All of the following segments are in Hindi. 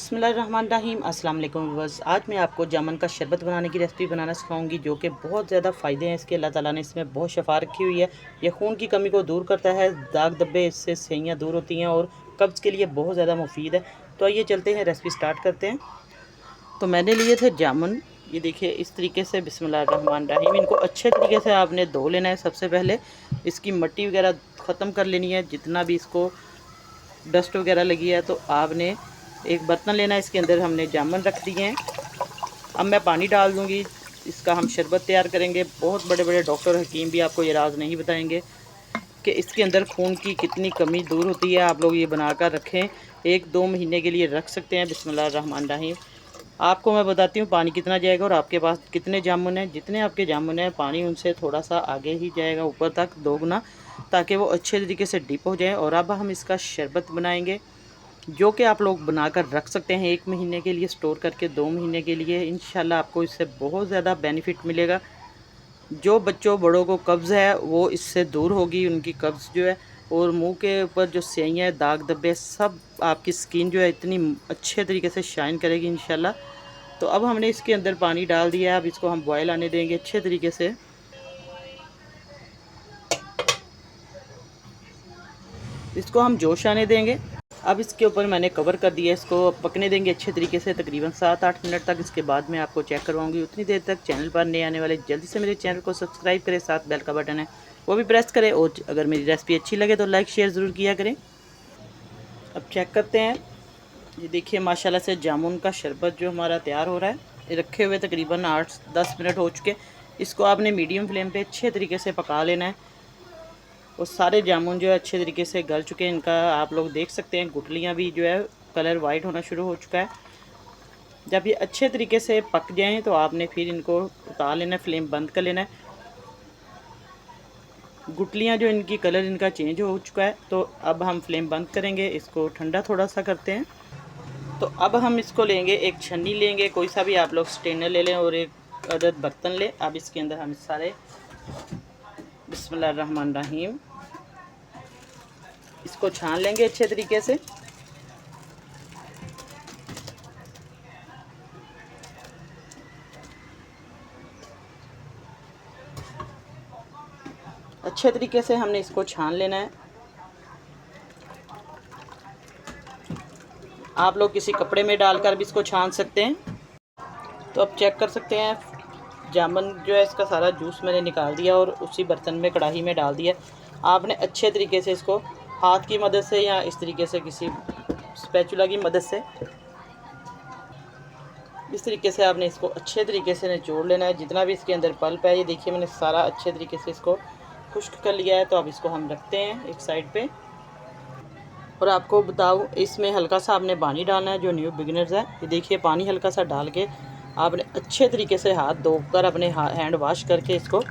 बिस्मिल्लाहिर्रहमानिर्रहीम। अस्सलाम वालेकुम व्यूअर्स। आज मैं आपको जामुन का शरबत बनाने की रेसिपी बनाना सिखाऊंगी, जो कि बहुत ज़्यादा फ़ायदे हैं इसके। अल्लाह ताला ने इसमें बहुत शफा रखी हुई है। ये खून की कमी को दूर करता है, दाग धब्बे इससे सैयाँ दूर होती हैं और कब्ज़ के लिए बहुत ज़्यादा मुफीद है। तो आइए चलते हैं, रेसिपी स्टार्ट करते हैं। तो मैंने लिए थे जामुन, ये देखिए इस तरीके से। बिस्मिल्लाहिर्रहमानिर्रहीम। इनको अच्छे तरीके से आपने धो लेना है। सबसे पहले इसकी मट्टी वगैरह ख़त्म कर लेनी है, जितना भी इसको डस्ट वगैरह लगी है। तो आपने एक बर्तन लेना है, इसके अंदर हमने जामुन रख दिए हैं। अब मैं पानी डाल दूंगी, इसका हम शरबत तैयार करेंगे। बहुत बड़े बड़े डॉक्टर हकीम भी आपको ये राज नहीं बताएंगे कि इसके अंदर खून की कितनी कमी दूर होती है। आप लोग ये बनाकर रखें, 1-2 महीने के लिए रख सकते हैं। बिस्मिल्लाहिर्रहमानिर्रहीम। आपको मैं बताती हूँ पानी कितना जाएगा और आपके पास कितने जामुन हैं। जितने आपके जामुन हैं, पानी उनसे थोड़ा सा आगे ही जाएगा, ऊपर तक 2 गुना, ताकि वो अच्छे तरीके से डिप हो जाए। और अब हम इसका शरबत बनाएंगे, जो कि आप लोग बनाकर रख सकते हैं 1 महीने के लिए, स्टोर करके 2 महीने के लिए। इंशाल्लाह आपको इससे बहुत ज़्यादा बेनिफिट मिलेगा। जो बच्चों बड़ों को कब्ज़ है वो इससे दूर होगी, उनकी कब्ज़ जो है। और मुंह के ऊपर जो स्याहियाँ हैं, दाग धब्बे, सब आपकी स्किन जो है इतनी अच्छे तरीके से शाइन करेगी इंशाल्लाह। तो अब हमने इसके अंदर पानी डाल दिया है। अब इसको हम बॉयल आने देंगे अच्छे तरीके से। इसको हम जोश आने देंगे। अब इसके ऊपर मैंने कवर कर दिया, इसको पकने देंगे अच्छे तरीके से, तकरीबन 7-8 मिनट तक। इसके बाद मैं आपको चेक करवाऊंगी। उतनी देर तक चैनल पर नए आने वाले जल्दी से मेरे चैनल को सब्सक्राइब करें, साथ बेल का बटन है वो भी प्रेस करें। और अगर मेरी रेसिपी अच्छी लगे तो लाइक शेयर ज़रूर किया करें। अब चेक करते हैं। ये देखिए माशाल्लाह से जामुन का शरबत जो हमारा तैयार हो रहा है। ये रखे हुए तकरीबन 8-10 मिनट हो चुके। इसको आपने मीडियम फ्लेम पे अच्छे तरीके से पका लेना है। और सारे जामुन जो है अच्छे तरीके से गल चुके हैं। इनका आप लोग देख सकते हैं, गुठलियाँ भी जो है कलर वाइट होना शुरू हो चुका है। जब ये अच्छे तरीके से पक जाएं तो आपने फिर इनको उतार लेना है, फ्लेम बंद कर लेना है। गुठलियाँ जो इनकी कलर इनका चेंज हो चुका है। तो अब हम फ्लेम बंद करेंगे, इसको ठंडा थोड़ा सा करते हैं। तो अब हम इसको लेंगे, एक छन्नी लेंगे, कोई सा भी आप लोग स्ट्रेनर ले लें, और एक अदद बर्तन लें। अब इसके अंदर हम सारे बिस्मिल्लाहिर्रहमानिर्रहीम इसको छान लेंगे अच्छे तरीके से। अच्छे तरीके से हमने इसको छान लेना है। आप लोग किसी कपड़े में डालकर भी इसको छान सकते हैं। तो अब चेक कर सकते हैं, जामुन जो है इसका सारा जूस मैंने निकाल दिया और उसी बर्तन में, कढ़ाई में डाल दिया। आपने अच्छे तरीके से इसको हाथ की मदद से या इस तरीके से किसी स्पैचुला की मदद से, इस तरीके से आपने इसको अच्छे तरीके से निचोड़ लेना है। जितना भी इसके अंदर पल्प है, ये देखिए मैंने सारा अच्छे तरीके से इसको खुश्क कर लिया है। तो अब इसको हम रखते हैं एक साइड पे। और आपको बताऊँ, इसमें हल्का सा आपने पानी डालना है, जो न्यू बिगिनर्स है। ये देखिए पानी हल्का सा डाल के आपने अच्छे तरीके से हाथ धोकर अपने हैंड वॉश करके इसको,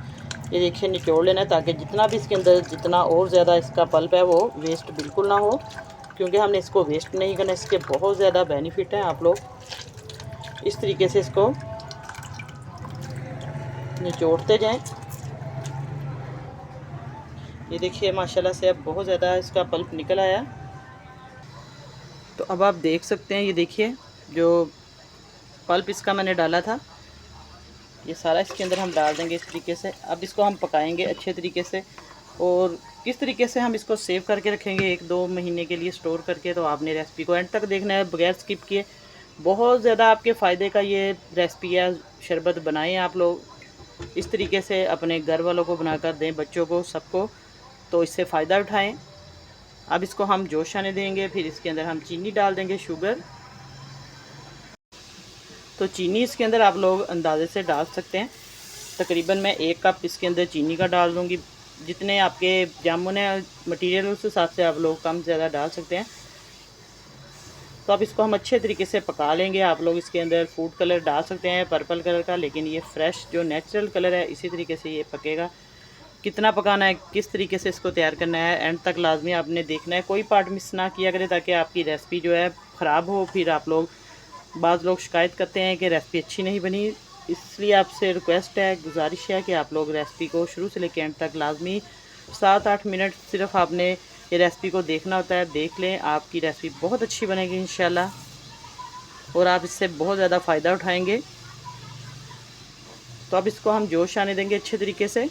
ये देखिए, निचोड़ लेना है, ताकि जितना भी इसके अंदर, जितना और ज़्यादा इसका पल्प है वो वेस्ट बिल्कुल ना हो, क्योंकि हमने इसको वेस्ट नहीं करना। इसके बहुत ज़्यादा बेनिफिट हैं। आप लोग इस तरीके से इसको निचोड़ते जाएं। ये देखिए माशाल्लाह से अब बहुत ज़्यादा इसका पल्प निकल आया। तो अब आप देख सकते हैं, ये देखिए जो पल्प इसका मैंने डाला था, ये सारा इसके अंदर हम डाल देंगे इस तरीके से। अब इसको हम पकाएंगे अच्छे तरीके से। और किस तरीके से हम इसको सेव करके रखेंगे 1-2 महीने के लिए स्टोर करके, तो आपने रेसिपी को एंड तक देखना है बगैर स्किप किए। बहुत ज़्यादा आपके फ़ायदे का ये रेसिपी है। शरबत बनाएं आप लोग इस तरीके से, अपने घर वालों को बनाकर दें, बच्चों को, सबको, तो इससे फ़ायदा उठाएं। अब इसको हम जोश आने देंगे, फिर इसके अंदर हम चीनी डाल देंगे, शुगर। तो चीनी इसके अंदर आप लोग अंदाजे से डाल सकते हैं। तकरीबन मैं 1 कप इसके अंदर चीनी का डाल दूँगी। जितने आपके जामुन है मटेरियल, उस हिसाब से आप लोग कम ज़्यादा डाल सकते हैं। तो अब इसको हम अच्छे तरीके से पका लेंगे। आप लोग इसके अंदर फूड कलर डाल सकते हैं, पर्पल कलर का, लेकिन ये फ्रेश जो नेचुरल कलर है, इसी तरीके से ये पकेगा। कितना पकाना है, किस तरीके से इसको तैयार करना है, एंड तक लाजमी आपने देखना है। कोई पार्ट मिस ना किया करें, ताकि आपकी रेसिपी जो है ख़राब हो। फिर आप लोग, बाज़ लोग शिकायत करते हैं कि रेसिपी अच्छी नहीं बनी। इसलिए आपसे रिक्वेस्ट है, गुजारिश है कि आप लोग रेसिपी को शुरू से लेकर एंड तक लाजमी 7-8 मिनट सिर्फ आपने ये रेसिपी को देखना होता है। देख लें, आपकी रेसिपी बहुत अच्छी बनेगी इंशाल्लाह। और आप इससे बहुत ज़्यादा फ़ायदा उठाएंगे। तो अब इसको हम जोश आने देंगे अच्छे तरीके से।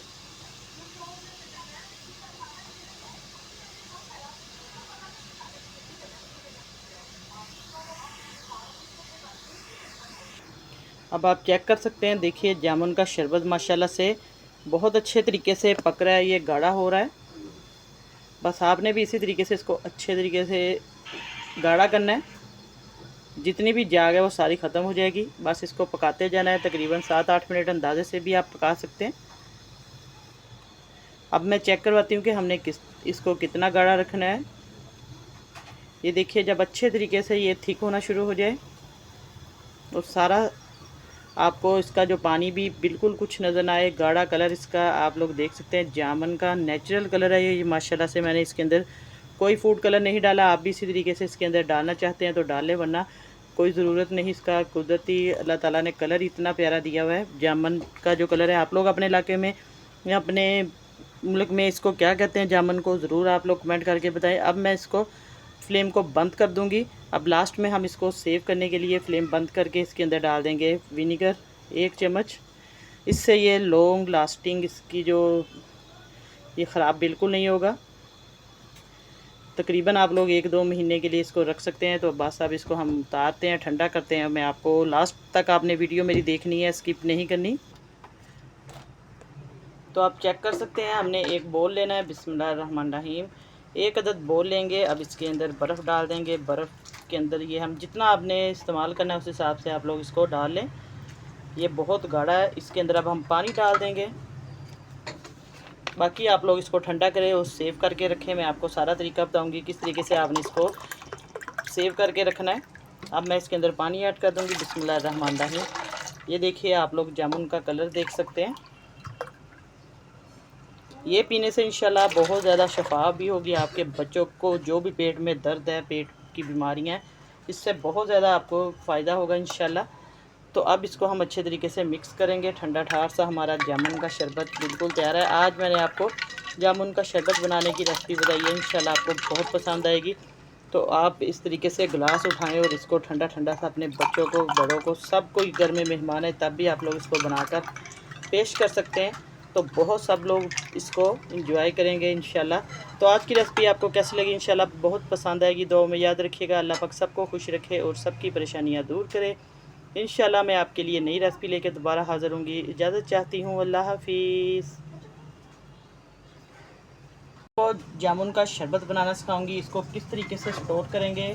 अब आप चेक कर सकते हैं, देखिए जामुन का शरबत माशाल्लाह से बहुत अच्छे तरीके से पक रहा है, ये गाढ़ा हो रहा है। बस आपने भी इसी तरीके से इसको अच्छे तरीके से गाढ़ा करना है। जितनी भी जाग है वो सारी ख़त्म हो जाएगी। बस इसको पकाते जाना है, तकरीबन 7-8 मिनट अंदाजे से भी आप पका सकते हैं। अब मैं चेक करवाती हूँ कि हमने इसको कितना गाढ़ा रखना है। ये देखिए, जब अच्छे तरीके से ये थिक होना शुरू हो जाए और सारा आपको इसका जो पानी भी बिल्कुल कुछ नज़र ना आए, गाढ़ा कलर इसका आप लोग देख सकते हैं। जामुन का नेचुरल कलर है ये माशाल्लाह से। मैंने इसके अंदर कोई फूड कलर नहीं डाला। आप भी इसी तरीके से इसके अंदर डालना चाहते हैं तो डाल लें, वरना कोई ज़रूरत नहीं। इसका कुदरती अल्लाह ताला ने कलर इतना प्यारा दिया हुआ है। जामुन का जो कलर है, आप लोग अपने इलाके में या अपने मुल्क में इसको क्या कहते हैं जामुन को, ज़रूर आप लोग कमेंट करके बताएं। अब मैं इसको फ्लेम को बंद कर दूंगी। अब लास्ट में हम इसको सेव करने के लिए फ्लेम बंद करके इसके अंदर डाल देंगे विनीगर 1 चम्मच। इससे ये लॉन्ग लास्टिंग इसकी जो ये ख़राब बिल्कुल नहीं होगा। तकरीबन आप लोग 1-2 महीने के लिए इसको रख सकते हैं। तो बस अब इसको हम उतारते हैं, ठंडा करते हैं। मैं आपको लास्ट तक आपने वीडियो मेरी देखनी है, स्किप नहीं करनी। तो आप चेक कर सकते हैं, हमने एक बोल लेना है। बिस्मिल्लाहिर्रहमानिर्रहीम। 1 अदद बोल लेंगे। अब इसके अंदर बर्फ़ डाल देंगे। बर्फ़ के अंदर ये हम जितना आपने इस्तेमाल करना है उस हिसाब से आप लोग इसको डाल लें। ये बहुत गाढ़ा है। इसके अंदर अब हम पानी डाल देंगे। बाकी आप लोग इसको ठंडा करें और सेव करके रखें। मैं आपको सारा तरीका बताऊंगी किस तरीके से आपने इसको सेव करके रखना है। अब मैं इसके अंदर पानी ऐड कर दूंगी। बिस्मिल्लाहिर्रहमानिर्रहीम। ये देखिए, आप लोग जामुन का कलर देख सकते हैं। ये पीने से इंशाल्लाह बहुत ज़्यादा शफा भी होगी आपके बच्चों को। जो भी पेट में दर्द है, पेट की बीमारियां हैं, इससे बहुत ज़्यादा आपको फ़ायदा होगा इंशाल्लाह। तो अब इसको हम अच्छे तरीके से मिक्स करेंगे। ठंडा ठार सा हमारा जामुन का शरबत बिल्कुल तैयार है। आज मैंने आपको जामुन का शरबत बनाने की रेसिपी बताई है, इंशाल्लाह आपको बहुत पसंद आएगी। तो आप इस तरीके से गिलास उठाएं और इसको ठंडा ठंडा सा अपने बच्चों को, बड़ों को, सब कोई घर में मेहमान है तब भी आप लोग इसको बनाकर पेश कर सकते हैं। तो बहुत सब लोग इसको एंजॉय करेंगे इंशाल्लाह। तो आज की रेसिपी आपको कैसी लगी? इंशाल्लाह बहुत पसंद आएगी। दुआ में याद रखिएगा। अल्लाह पाक सबको खुश रखे और सबकी परेशानियां दूर करे। इंशाल्लाह मैं आपके लिए नई रेसिपी लेकर दोबारा हाज़िर होंगी। इजाज़त चाहती हूँ। अल्लाह हाफिज़। तो जामुन का शरबत बनाना सिखाऊंगी। इसको किस तरीके से स्टोर करेंगे।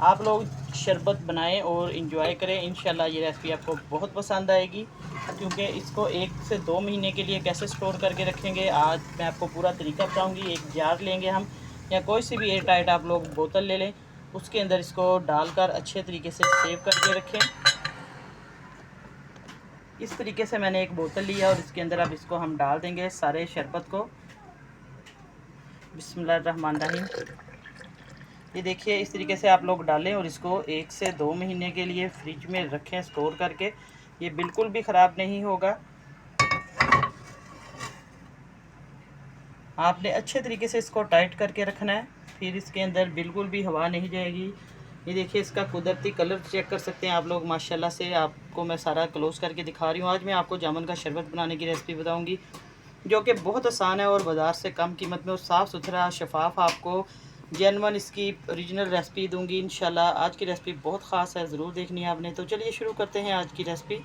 आप लोग शरबत बनाएं और इंजॉय करें। इंशाल्लाह ये रेसिपी आपको बहुत पसंद आएगी, क्योंकि इसको 1 से 2 महीने के लिए कैसे स्टोर करके रखेंगे आज मैं आपको पूरा तरीका बताऊंगी। एक जार लेंगे हम, या कोई सी भी एयर टाइट आप लोग बोतल ले लें, उसके अंदर इसको डालकर अच्छे तरीके से सेव करके रखें। इस तरीके से मैंने एक बोतल लिया और इसके अंदर अब इसको हम डाल देंगे सारे शरबत को। बिस्मिल्लाहिर्रहमानिर्रहीम। ये देखिए, इस तरीके से आप लोग डालें और इसको 1 से 2 महीने के लिए फ्रिज में रखें स्टोर करके। ये बिल्कुल भी ख़राब नहीं होगा। आपने अच्छे तरीके से इसको टाइट करके रखना है, फिर इसके अंदर बिल्कुल भी हवा नहीं जाएगी। ये देखिए, इसका कुदरती कलर चेक कर सकते हैं आप लोग माशाल्लाह से। आपको मैं सारा क्लोज करके दिखा रही हूँ। आज मैं आपको जामुन का शरबत बनाने की रेसिपी बताऊँगी, जो कि बहुत आसान है और बाज़ार से कम कीमत में और साफ़ सुथरा शफाफ आपको जेन्युइन इसकी ओरिजिनल रेसिपी दूंगी इंशाल्लाह। आज की रेसिपी बहुत ख़ास है, ज़रूर देखनी है आपने। तो चलिए शुरू करते हैं आज की रेसिपी।